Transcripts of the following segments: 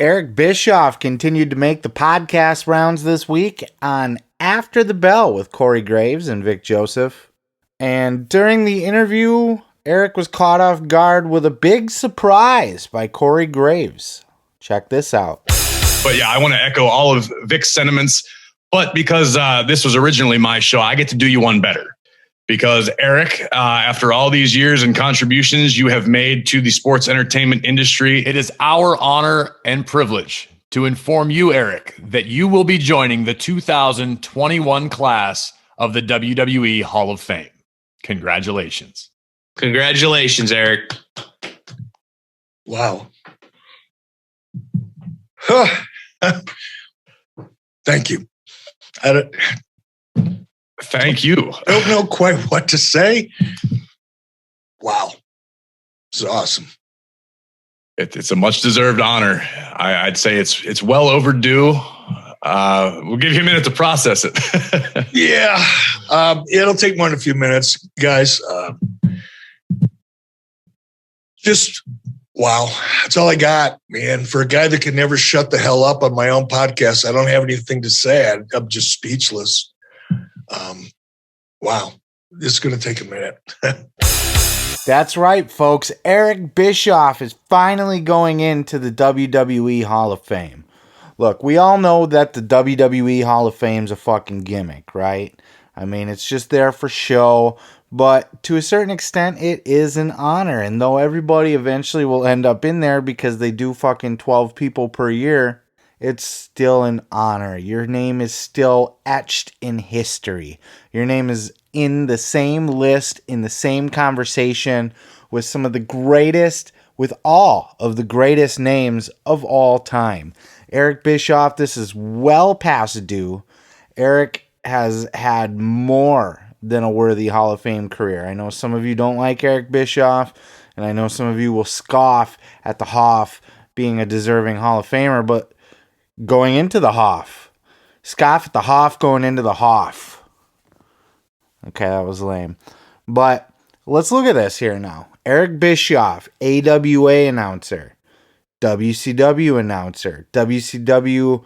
Eric Bischoff continued to make the podcast rounds this week on After the Bell with Corey Graves and Vic Joseph. And during the interview, Eric was caught off guard with a big surprise by Corey Graves. Check this out. But yeah, I want to echo all of Vic's sentiments. But because this was originally my show, I get to do you one better. Because Eric, after all these years and contributions you have made to the sports entertainment industry, it is our honor and privilege to inform you, Eric, that you will be joining the 2021 class of the WWE Hall of Fame. Congratulations. Congratulations, Eric. Wow. Thank you. Thank you. I don't know quite what to say. Wow. This is awesome. It's a much-deserved honor. I'd say it's well overdue. We'll give you a minute to process it. Yeah. It'll take more than a few minutes, guys. Just, wow. That's all I got, man. For a guy that can never shut the hell up on my own podcast, I don't have anything to say. I'm just speechless. Wow, this is going to take a minute. That's right, folks. Eric Bischoff is finally going into the WWE Hall of Fame. Look, we all know that the WWE Hall of Fame's a fucking gimmick, right? I mean, it's just there for show, but to a certain extent, it is an honor. And though everybody eventually will end up in there because they do fucking 12 people per year, it's still an honor. Your name is still etched in history. Your name is in the same list, in the same conversation with some of the greatest, with all of the greatest names of all time. Eric Bischoff, this is well past due. Eric has had more than a worthy Hall of Fame career. I know some of you don't like Eric Bischoff, and I know some of you will scoff at the Hoff being a deserving Hall of Famer, but going into the Hoff. Scoff at the Hoff going into the Hoff. Okay, that was lame. But let's look at this here now. Eric Bischoff, AWA announcer, WCW announcer, WCW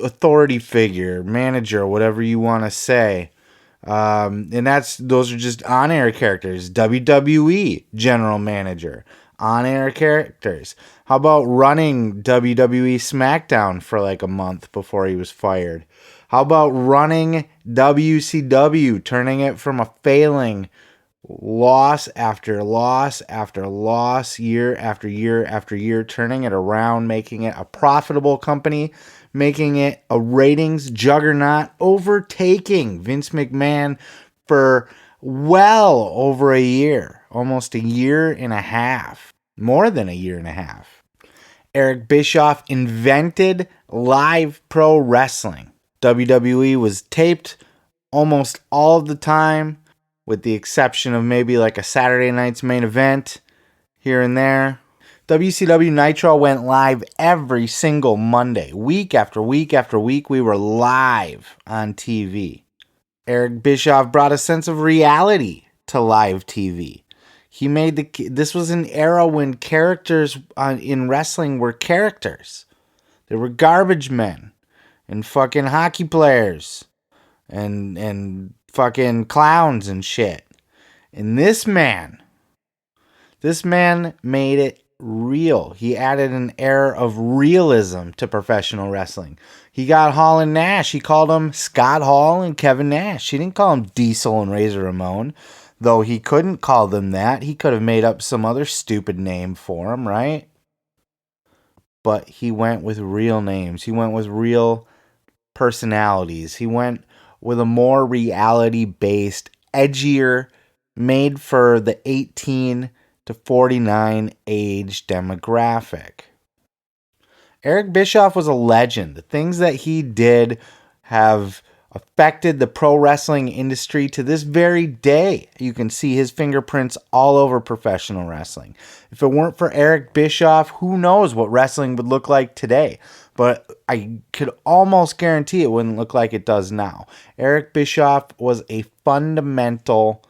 authority figure, manager, whatever you want to say. And those are just on-air characters. WWE general manager, on-air characters. How about running WWE SmackDown for like a month before he was fired? How about running WCW, turning it from a failing loss after loss after loss, year after year after year, turning it around, making it a profitable company, making it a ratings juggernaut, overtaking Vince McMahon for well over a year, almost a year and a half, more than a year and a half. Eric Bischoff invented live pro wrestling. WWE was taped almost all of the time, with the exception of maybe like a Saturday night's main event here and there. WCW Nitro went live every single Monday. Week after week after week, we were live on TV. Eric Bischoff brought a sense of reality to live TV. He made this was an era when characters in wrestling were characters. They were garbage men and fucking hockey players and fucking clowns and shit. And this man made it real. He added an air of realism to professional wrestling. He got Hall and Nash. He called them Scott Hall and Kevin Nash. He didn't call them Diesel and Razor Ramon. Though he couldn't call them that. He could have made up some other stupid name for them, right? But he went with real names. He went with real personalities. He went with a more reality-based, edgier, made for the 18 to 49 age demographic. Eric Bischoff was a legend. The things that he did have affected the pro wrestling industry to this very day. You can see his fingerprints all over professional wrestling. If it weren't for Eric Bischoff, who knows what wrestling would look like today? But I could almost guarantee it wouldn't look like it does now. Eric Bischoff was a fundamental,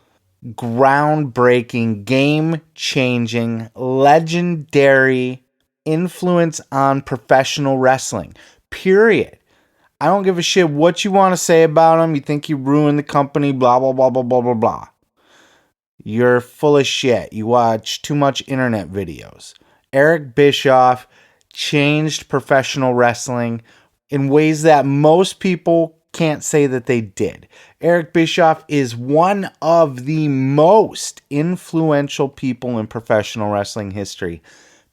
groundbreaking, game-changing, legendary influence on professional wrestling. Period. I don't give a shit what you want to say about him. You think he ruined the company, blah, blah, blah, blah, blah, blah, blah. You're full of shit. You watch too much internet videos. Eric Bischoff changed professional wrestling in ways that most people can't say that they did. Eric Bischoff is one of the most influential people in professional wrestling history.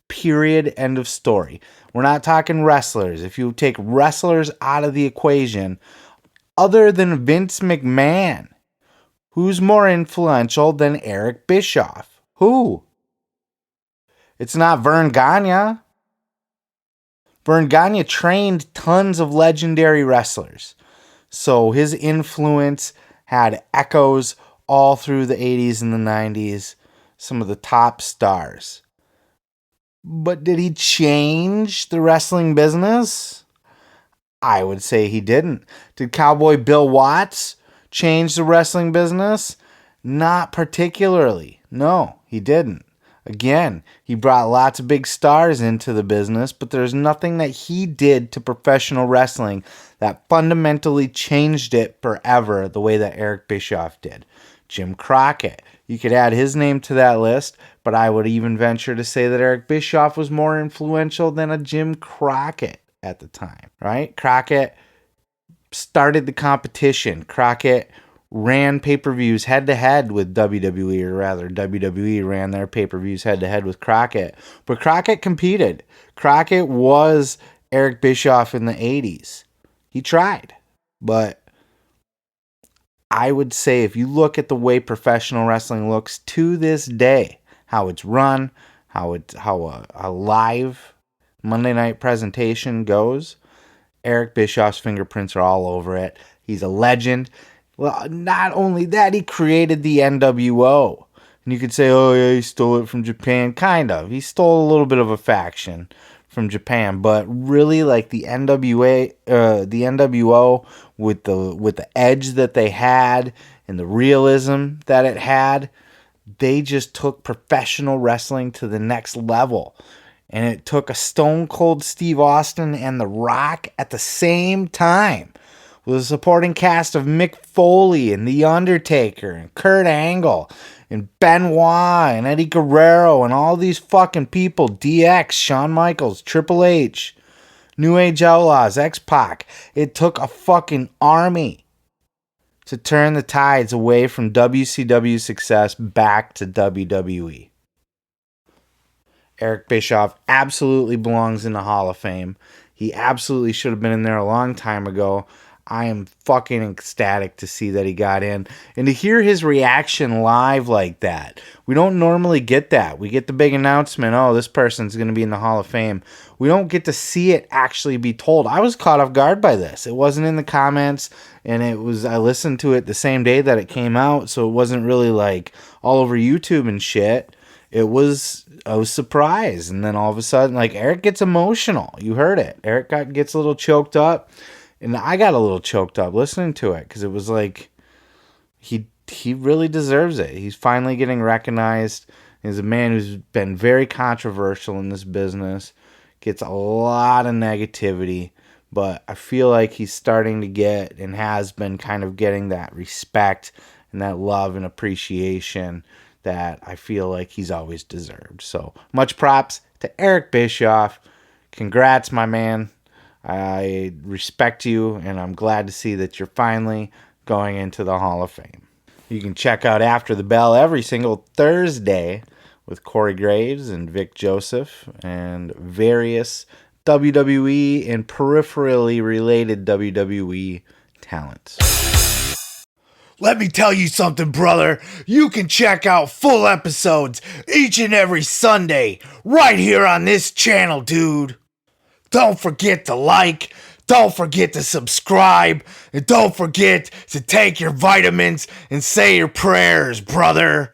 Period. End of story. We're not talking wrestlers. If you take wrestlers out of the equation, other than Vince McMahon, who's more influential than Eric Bischoff? Who? It's not Vern Gagne. Vern Gagne trained tons of legendary wrestlers. So his influence had echoes all through the 80s and the 90s. Some of the top stars. But did he change the wrestling business? I would say he didn't. Did Cowboy Bill Watts change the wrestling business? Not particularly. No, he didn't. Again, he brought lots of big stars into the business, but there's nothing that he did to professional wrestling that fundamentally changed it forever the way that Eric Bischoff did. Jim Crockett. You could add his name to that list, but I would even venture to say that Eric Bischoff was more influential than a Jim Crockett at the time, right? Crockett started the competition. Crockett ran pay-per-views head-to-head with WWE, or rather, WWE ran their pay-per-views head-to-head with Crockett. But Crockett competed. Crockett was Eric Bischoff in the 80s. He tried, but I would say if you look at the way professional wrestling looks to this day, how it's run, how a live Monday night presentation goes, Eric Bischoff's fingerprints are all over it. He's a legend. Well, not only that, he created the NWO. And you could say, oh yeah, he stole it from Japan. Kind of. He stole a little bit of a faction from Japan, but really, like the NWO with the edge that they had and the realism that it had, they just took professional wrestling to the next level. And it took a Stone Cold Steve Austin and The Rock at the same time, with a supporting cast of Mick Foley and The Undertaker and Kurt Angle and Benoit and Eddie Guerrero and all these fucking people, DX, Shawn Michaels, Triple H, New Age Outlaws, X-Pac. It took a fucking army to turn the tides away from WCW success back to WWE. Eric Bischoff absolutely belongs in the Hall of Fame. He absolutely should have been in there a long time ago. I am fucking ecstatic to see that he got in. And to hear his reaction live like that. We don't normally get that. We get the big announcement, oh, this person's going to be in the Hall of Fame. We don't get to see it actually be told. I was caught off guard by this. It wasn't in the comments, and I listened to it the same day that it came out, so it wasn't really like all over YouTube and shit. I was surprised. And then all of a sudden, like, Eric gets emotional. You heard it. Eric gets a little choked up. And I got a little choked up listening to it because it was like he really deserves it. He's finally getting recognized. He's a man who's been very controversial in this business, gets a lot of negativity, but I feel like he's starting to get and has been kind of getting that respect and that love and appreciation that I feel like he's always deserved. So much props to Eric Bischoff. Congrats, my man. I respect you, and I'm glad to see that you're finally going into the Hall of Fame. You can check out After the Bell every single Thursday with Corey Graves and Vic Joseph and various WWE and peripherally related WWE talents. Let me tell you something, brother. You can check out full episodes each and every Sunday right here on this channel, dude. Don't forget to like, don't forget to subscribe, and don't forget to take your vitamins and say your prayers, brother.